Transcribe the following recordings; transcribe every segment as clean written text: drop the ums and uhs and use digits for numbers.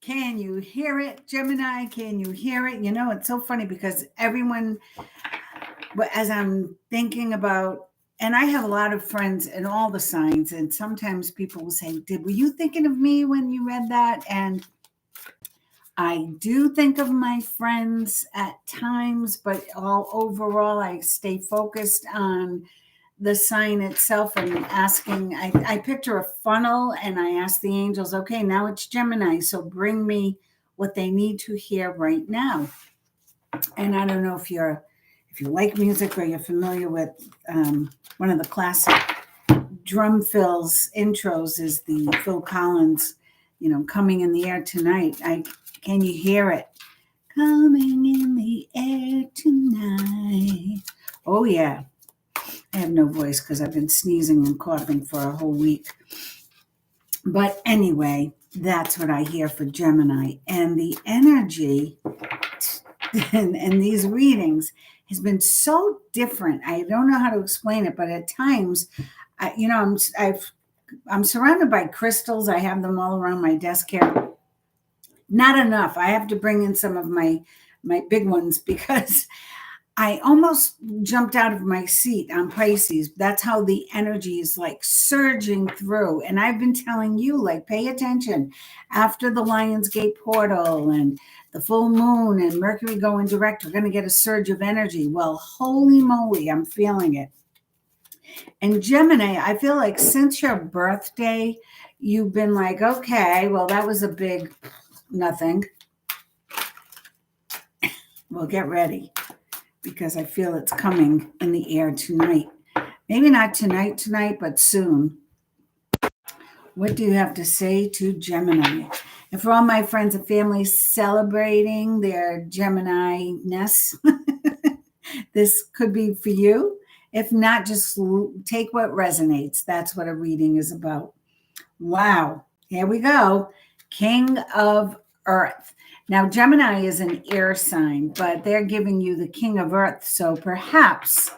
Can you hear it, Gemini? Can you hear it? It's so funny because everyone, but as I'm thinking about, and I have a lot of friends in all the signs, and sometimes people will say, were you thinking of me when you read that? And I do think of my friends at times, but overall, I stay focused on the sign itself and asking. I picture a funnel and I ask the angels, okay, now it's Gemini, so bring me what they need to hear right now. And I don't know if you like music or you're familiar with one of the classic drum fills intros is the Phil Collins, coming in the air tonight. Can you hear it? Coming in the air tonight. Oh yeah. I have no voice because I've been sneezing and coughing for a whole week. But anyway, that's what I hear for Gemini. And the energy and these readings has been so different. I don't know how to explain it, but at times, I'm surrounded by crystals. I have them all around my desk here. Not enough. I have to bring in some of my big ones because I almost jumped out of my seat on Pisces. That's how the energy is like surging through. And I've been telling you, like, pay attention. After the Lionsgate portal and the full moon and Mercury going direct, we're going to get a surge of energy. Well, holy moly, I'm feeling it. And Gemini, I feel like since your birthday, you've been like, okay, well, that was a big nothing. Well, get ready, because I feel it's coming in the air tonight. Maybe not tonight, but soon. What do you have to say to Gemini? And for all my friends and family celebrating their Gemini-ness, this could be for you. If not, just take what resonates. That's what a reading is about. Wow. Here we go. King of Earth. Now, Gemini is an air sign, but they're giving you the King of Earth. So perhaps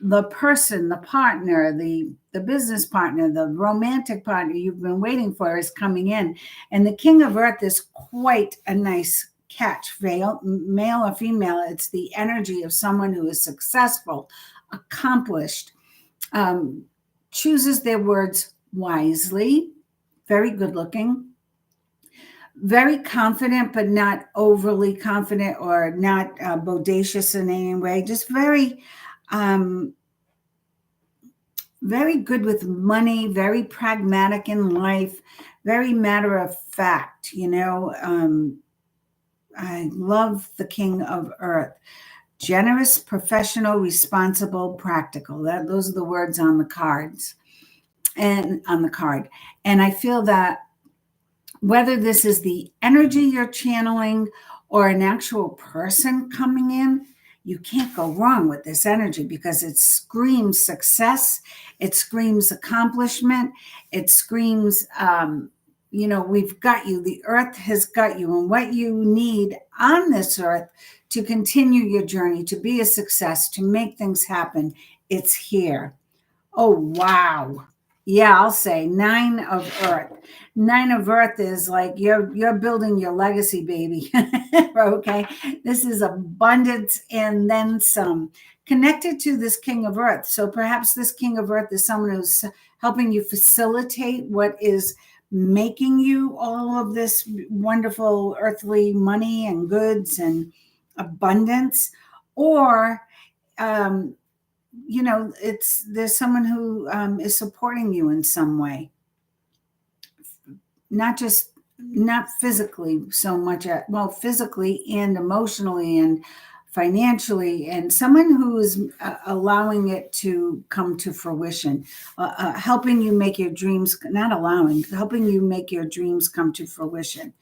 the person, the partner, the business partner, the romantic partner you've been waiting for is coming in. And the King of Earth is quite a nice catch, male or female. It's the energy of someone who is successful, accomplished, chooses their words wisely, very good looking, very confident, but not overly confident or not bodacious in any way. Just very, very good with money, very pragmatic in life, very matter of fact. I love the King of Earth. Generous, professional, responsible, practical. Those are the words on the cards and on the card. And I feel that whether this is the energy you're channeling or an actual person coming in, you can't go wrong with this energy because it screams success. It screams accomplishment. It screams, we've got you. The earth has got you. And what you need on this earth to continue your journey, to be a success, to make things happen, it's here. Oh, wow. Yeah, I'll say 9 of Earth. 9 of Earth is like you're building your legacy, baby. Okay. This is abundance and then some, connected to this King of Earth. So perhaps this King of Earth is someone who's helping you facilitate what is making you all of this wonderful earthly money and goods and abundance, or there's someone who is supporting you in some way, not physically so much, physically and emotionally and financially, and someone who is allowing it to come to fruition, helping you make your dreams, helping you make your dreams come to fruition.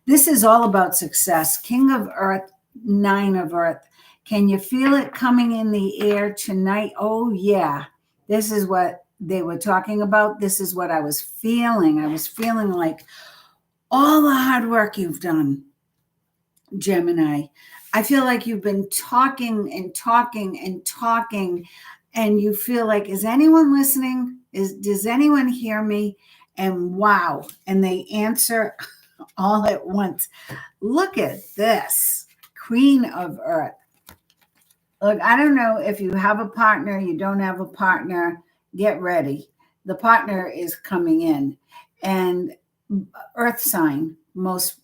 This is all about success. King of Earth, 9 of Earth. Can you feel it coming in the air tonight? Oh, yeah. This is what they were talking about. This is what I was feeling. I was feeling like all the hard work you've done, Gemini. I feel like you've been talking and talking and talking, and you feel like, is anyone listening? Does anyone hear me? And wow. And they answer, all at once. Look at this, Queen of Earth. Look, I don't know if you have a partner, you don't have a partner, get ready. The partner is coming in. And earth sign, most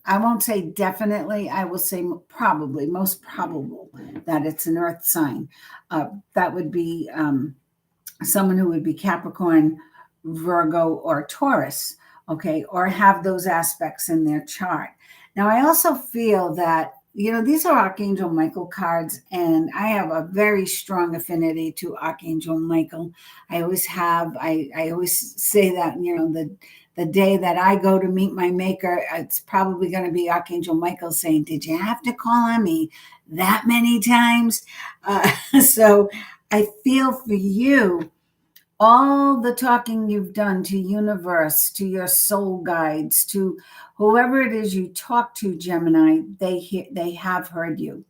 I won't say definitely, I will say probably, most probable that it's an earth sign. That would be someone who would be Capricorn, Virgo, or Taurus, okay, or have those aspects in their chart. Now, I also feel that, these are Archangel Michael cards, and I have a very strong affinity to Archangel Michael. I always have. I always say that, the day that I go to meet my maker, it's probably going to be Archangel Michael saying, "Did you have to call on me that many times?" So I feel for you, all the talking you've done to universe, to your soul guides, to whoever it is you talk to, Gemini, they have heard you.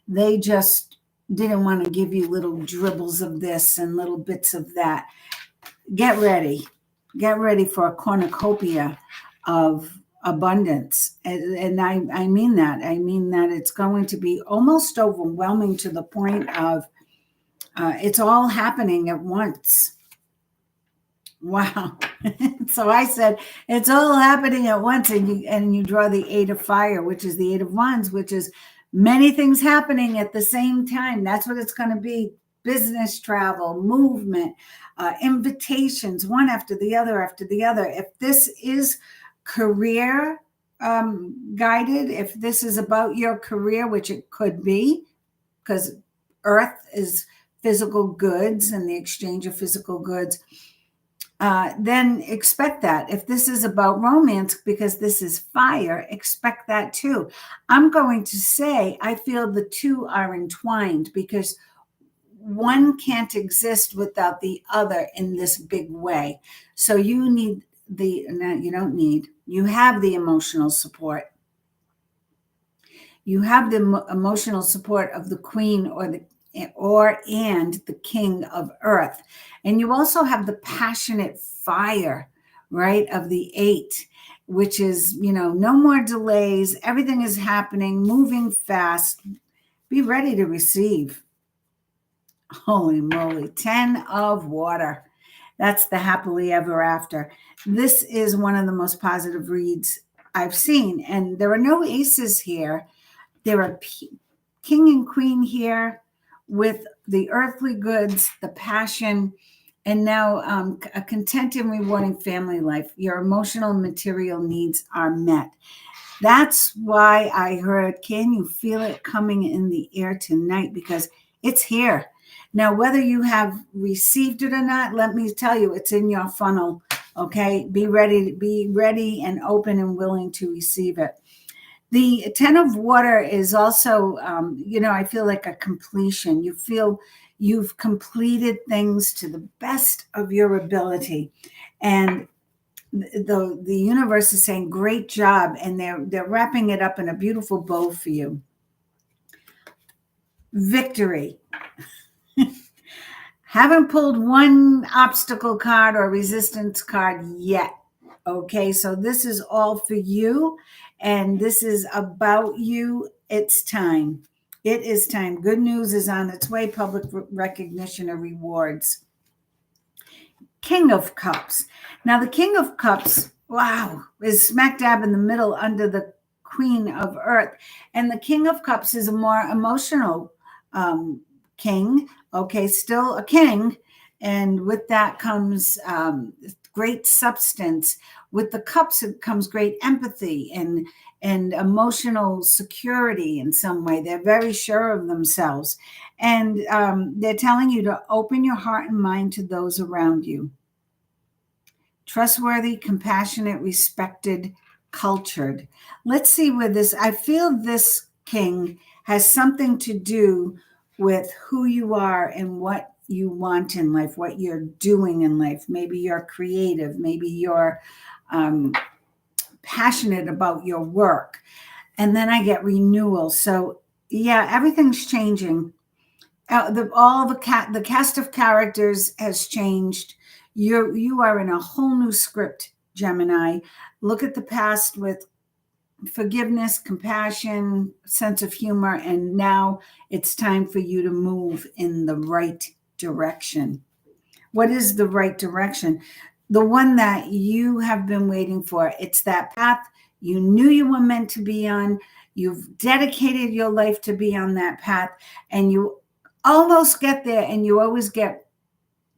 They just didn't want to give you little dribbles of this and little bits of that. Get ready. Get ready for a cornucopia of abundance. And I mean that. I mean that it's going to be almost overwhelming to the point of it's all happening at once. Wow. So I said, it's all happening at once. And you draw the Eight of Fire, which is the Eight of Wands, which is many things happening at the same time. That's what it's going to be. Business travel, movement, invitations, one after the other after the other. If this is career guided, if this is about your career, which it could be, because Earth is physical goods and the exchange of physical goods, then expect that. If this is about romance, because this is fire, expect that too. I'm going to say, I feel the two are entwined because one can't exist without the other in this big way. So you need you don't need, you have the emotional support. You have the emotional support of the Queen and the King of Earth. And you also have the passionate fire, right, of the Eight, which is, no more delays. Everything is happening, moving fast. Be ready to receive. Holy moly, 10 of water. That's the happily ever after. This is one of the most positive reads I've seen. And there are no aces here. There are king and queen here with the earthly goods, the passion, and now a content and rewarding family life. Your emotional and material needs are met. That's why I heard, can you feel it coming in the air tonight? Because it's here. Now, whether you have received it or not, let me tell you, it's in your funnel. Okay, be ready and open and willing to receive it. The 10 of water is also, I feel like a completion. You feel you've completed things to the best of your ability. And the universe is saying, great job. And they're wrapping it up in a beautiful bow for you. Victory. Haven't pulled one obstacle card or resistance card yet. Okay, so this is all for you, and this is about you. It's time. It is time. Good news is on its way. Public recognition and rewards. King of Cups. Now, the King of Cups, wow, is smack dab in the middle under the Queen of Earth. And the King of Cups is a more emotional king. Okay, still a king. And with that comes great substance. With the cups, it comes great empathy and emotional security in some way. They're very sure of themselves. And they're telling you to open your heart and mind to those around you. Trustworthy, compassionate, respected, cultured. Let's see where I feel this king has something to do with who you are and what you want in life, what you're doing in life. Maybe you're creative. Maybe you're passionate about your work. And then I get renewal. So yeah, everything's changing. The cast of characters has changed. You are in a whole new script Gemini. Look at the past with forgiveness, compassion, sense of humor, and now it's time for you to move in the right direction. What is the right direction? The one that you have been waiting for. It's that path you knew you were meant to be on. You've dedicated your life to be on that path, and you almost get there, and you always get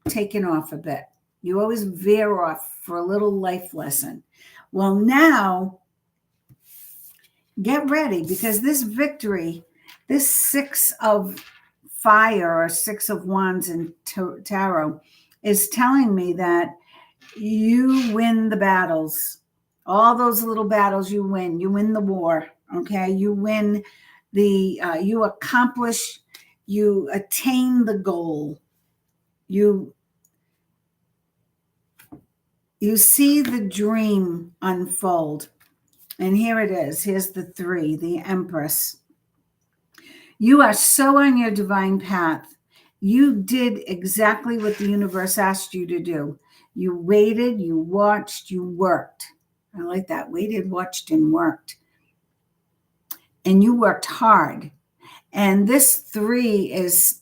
taken off a bit. You always veer off for a little life lesson. Well, now get ready, because this victory, this 6 of fire or 6 of wands in tarot is telling me that you win the battles. All those little battles you win the war. Okay. You win you accomplish, you attain the goal. You see the dream unfold. And here it is. Here's the 3, the Empress. You are so on your divine path. You did exactly what the universe asked you to do. You waited, you watched, you worked. I like that. Waited, watched, and worked. And you worked hard. And this 3 is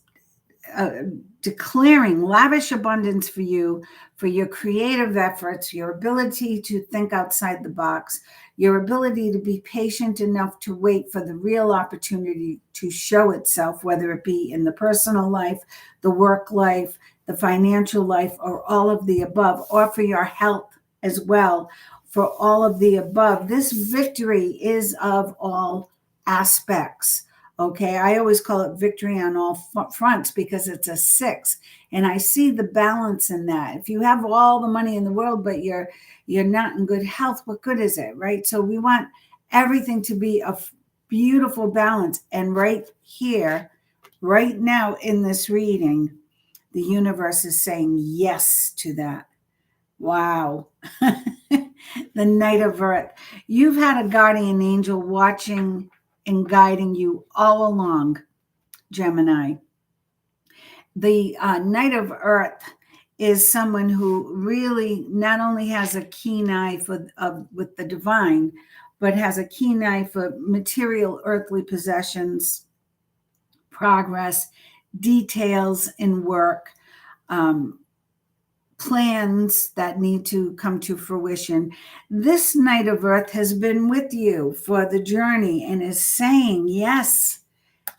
declaring lavish abundance for you, for your creative efforts, your ability to think outside the box, your ability to be patient enough to wait for the real opportunity to show itself, whether it be in the personal life, the work life, the financial life, or all of the above, or for your health as well, for all of the above. This victory is of all aspects. Okay, I always call it victory on all fronts because it's a 6, and I see the balance in that. If you have all the money in the world, but you're not in good health, what good is it, right? So we want everything to be a beautiful balance. And right here, right now in this reading, the universe is saying yes to that. Wow. The Knight of Earth. You've had a guardian angel watching and guiding you all along, Gemini. The Knight of Earth is someone who really not only has a keen eye with the divine, but has a keen eye for material earthly possessions, progress, details in work, plans that need to come to fruition. This Knight of Earth has been with you for the journey and is saying, yes,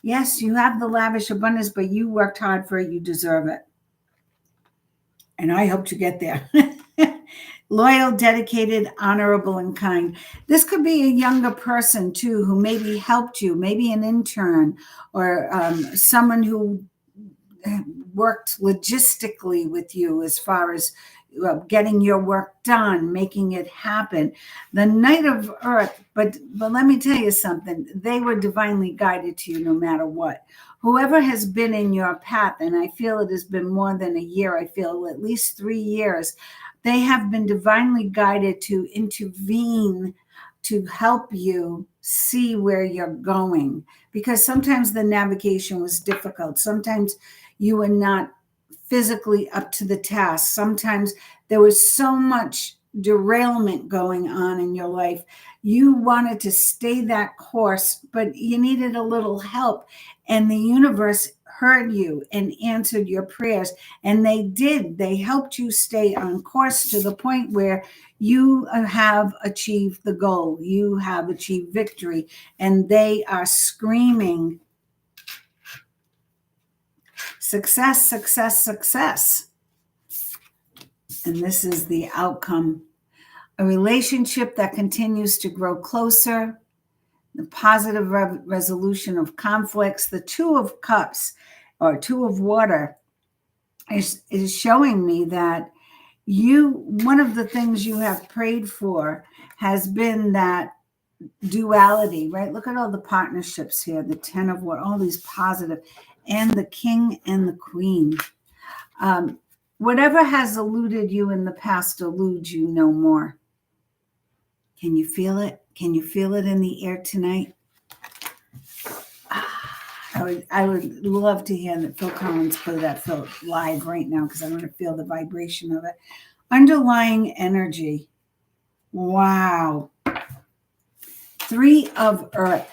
you have the lavish abundance, but you worked hard for it. You deserve it. And I hope to get there. Loyal, dedicated, honorable, and kind. This could be a younger person too, who maybe helped you, maybe an intern or someone who worked logistically with you as far as getting your work done, making it happen. The Knight of Earth, but let me tell you something, they were divinely guided to you no matter what. Whoever has been in your path, and I feel it has been more than a year, I feel at least 3 years, they have been divinely guided to intervene to help you see where you're going. Because sometimes the navigation was difficult. Sometimes you were not physically up to the task. Sometimes there was so much derailment going on in your life. You wanted to stay that course, but you needed a little help. And the universe heard you and answered your prayers. And they did. They helped you stay on course to the point where you have achieved the goal. You have achieved victory. And they are screaming, success, success, success. And this is the outcome. A relationship that continues to grow closer, the positive resolution of conflicts. The 2 of Cups or 2 of Water is showing me that one of the things you have prayed for has been that duality, right? Look at all the partnerships here, the 10 of Water, all these positive, and the King and the Queen. Whatever has eluded you in the past eludes you no more. Can you feel it? Can you feel it in the air tonight? I would love to hear that Phil Collins play that live right now because I want to feel the vibration of it. Underlying energy. Wow. 3 of Earth.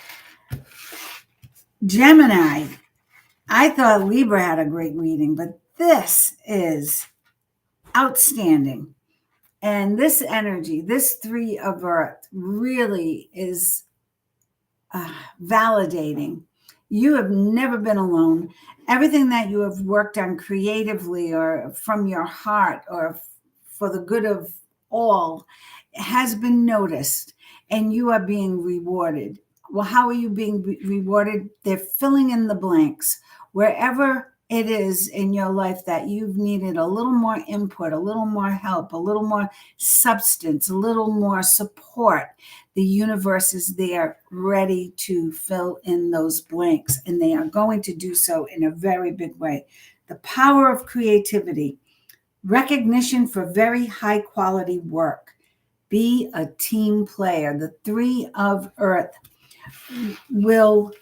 Gemini. I thought Libra had a great reading, but this is outstanding. And this energy, this 3 of Earth, really is validating. You have never been alone. Everything that you have worked on creatively or from your heart or for the good of all has been noticed, and you are being rewarded. Well, how are you being rewarded? They're filling in the blanks. Wherever it is in your life that you've needed a little more input, a little more help, a little more substance, a little more support, the universe is there ready to fill in those blanks, and they are going to do so in a very big way. The power of creativity, recognition for very high quality work. Be a team player. The 3 of Earth will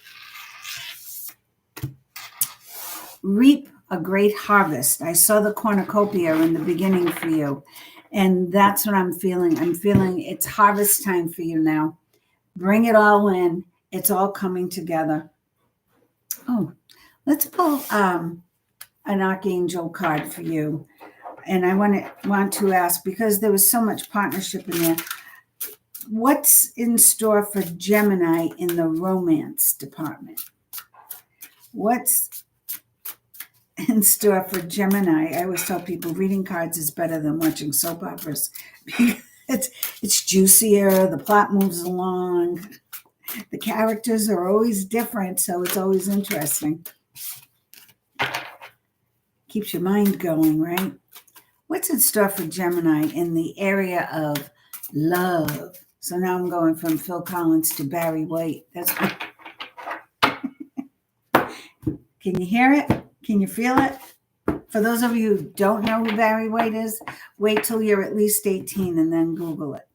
reap a great harvest. I saw the cornucopia in the beginning for you, and that's what I'm feeling. I'm feeling it's harvest time for you now. Bring it all in. It's all coming together. Oh, let's pull an archangel card for you. And I want to ask, because there was so much partnership in there, what's in store for Gemini in the romance department? What's in store for Gemini? I always tell people reading cards is better than watching soap operas. It's juicier, the plot moves along, the characters are always different, so it's always interesting. Keeps your mind going, right? What's in store for Gemini in the area of love? So now I'm going from Phil Collins to Barry White. That's what... Can you hear it? Can you feel it? For those of you who don't know who Barry White is, wait till you're at least 18 and then Google it.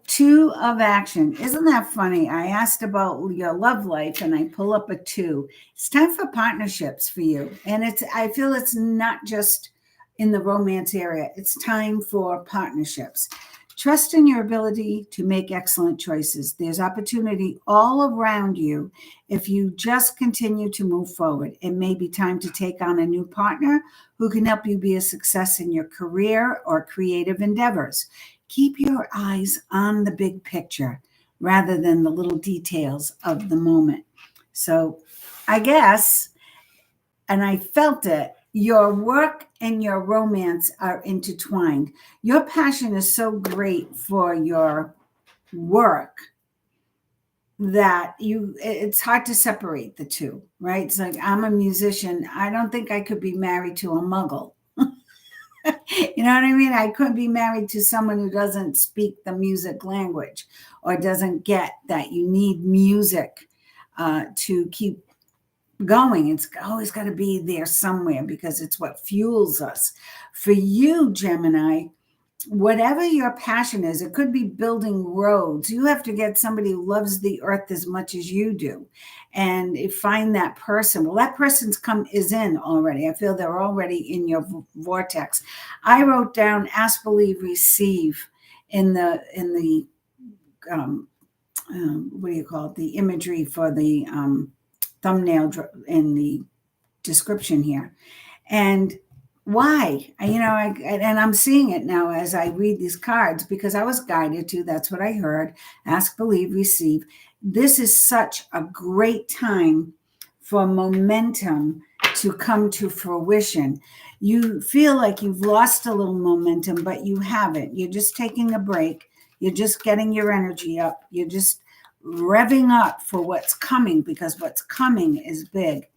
2 of action. Isn't that funny? I asked about your love life and I pull up a 2. It's time for partnerships for you. And I feel it's not just in the romance area. It's time for partnerships. Trust in your ability to make excellent choices. There's opportunity all around you if you just continue to move forward. It may be time to take on a new partner who can help you be a success in your career or creative endeavors. Keep your eyes on the big picture rather than the little details of the moment. So I guess, and I felt it, your work and your romance are intertwined. Your passion is so great for your work that it's hard to separate the two, right? It's like, I'm a musician. I don't think I could be married to a muggle. You know what I mean? I couldn't be married to someone who doesn't speak the music language or doesn't get that you need music to keep going. It's always got to be there somewhere because it's what fuels us. For you, Gemini, whatever your passion is, it could be building roads. You have to get somebody who loves the earth as much as you do and find that person. Well, that person's is in already. I feel they're already in your vortex. I wrote down ask, believe, receive in the what do you call it? The imagery for the thumbnail in the description here. And why? And I'm seeing it now as I read these cards because I was guided to. That's what I heard. Ask, believe, receive. This is such a great time for momentum to come to fruition. You feel like you've lost a little momentum, but you haven't. You're just taking a break. You're just getting your energy up. You're just revving up for what's coming because what's coming is big.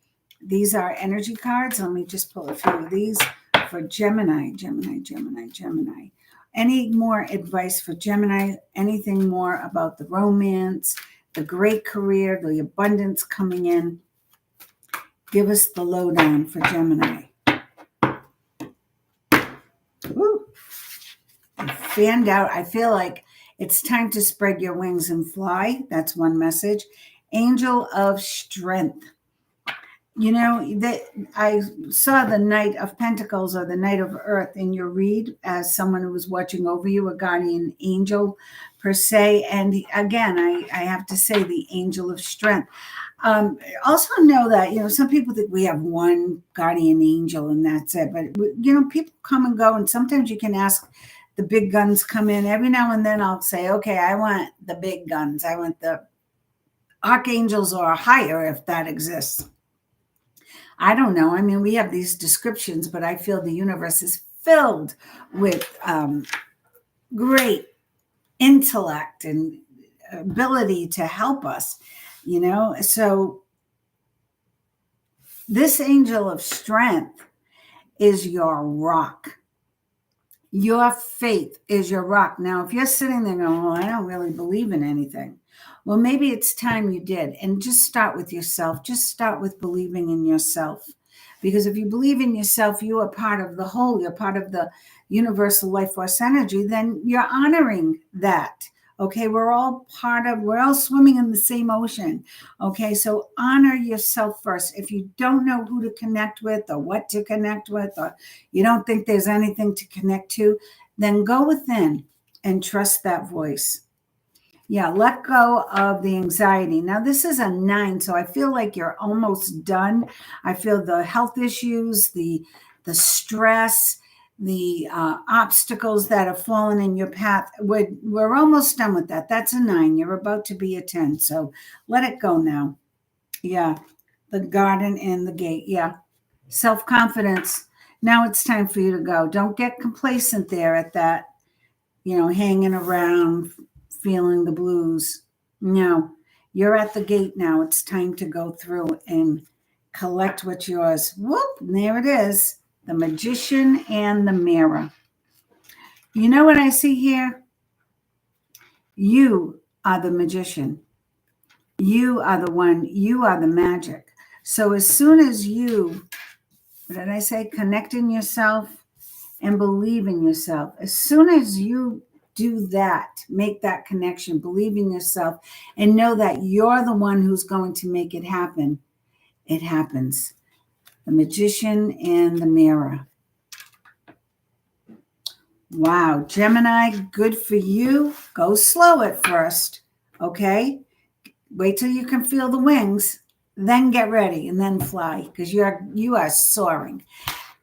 These are energy cards. Let me just pull a few of these for Gemini. Any more advice for Gemini? Anything more about the romance, the great career, the abundance coming in? Give us the lowdown for Gemini. Woo. I fanned out. I feel like it's time to spread your wings and fly. That's one message. Angel of strength. You know, that I saw the Knight of Pentacles or the Knight of Earth in your read as someone who was watching over you, a guardian angel per se. And again, I have to say the angel of strength. Also know that, you know, some people think we have one guardian angel and that's it. But, you know, people come and go. And sometimes you can ask the big guns come in. Every now and then I'll say, okay, I want the big guns. I want the archangels or higher if that exists. I don't know. I mean, we have these descriptions, but I feel the universe is filled with great intellect and ability to help us, you know. So this angel of strength is your rock. Your faith is your rock. Now, if you're sitting there going, well, I don't really believe in anything. Well, maybe it's time you did. And just start with yourself. Just start with believing in yourself. Because if you believe in yourself, you are part of the whole. You're part of the universal life force energy. Then you're honoring that. Okay, we're all swimming in the same ocean. Okay, so honor yourself first. If you don't know who to connect with or what to connect with, or you don't think there's anything to connect to, then go within and trust that voice. Yeah, let go of the anxiety. Now, this is a 9, so I feel like you're almost done. I feel the health issues, the stress, the obstacles that have fallen in your path. We're almost done with that. That's a 9. You're about to be a 10, so let it go now. Yeah, the garden and the gate. Yeah, self-confidence. Now it's time for you to go. Don't get complacent there at that, you know, hanging around, feeling the blues. No, you're at the gate now. It's time to go through and collect what's yours. Whoop, there it is. The Magician and the Mirror. You know what I see here? You are the magician. You are the one. You are the magic. So as soon as you, what did I say? Connect in yourself and believe in yourself. As soon as you do that, make that connection, believe in yourself, and know that you're the one who's going to make it happen, it happens. The Magician and the Mirror. Wow, Gemini, good for you. Go slow at first, okay? Wait till you can feel the wings, then get ready and then fly, because you are soaring.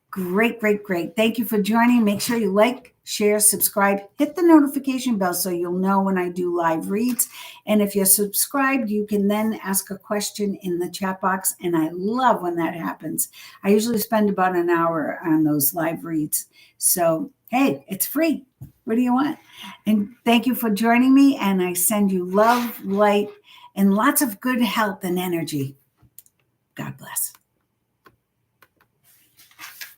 Great, great, great. Thank you for joining. Make sure you like, share, subscribe, hit the notification bell so you'll know when I do live reads. And if you're subscribed, you can then ask a question in the chat box. And I love when that happens. I usually spend about an hour on those live reads. So, hey, it's free. What do you want? And thank you for joining me. And I send you love, light, and lots of good health and energy. God bless.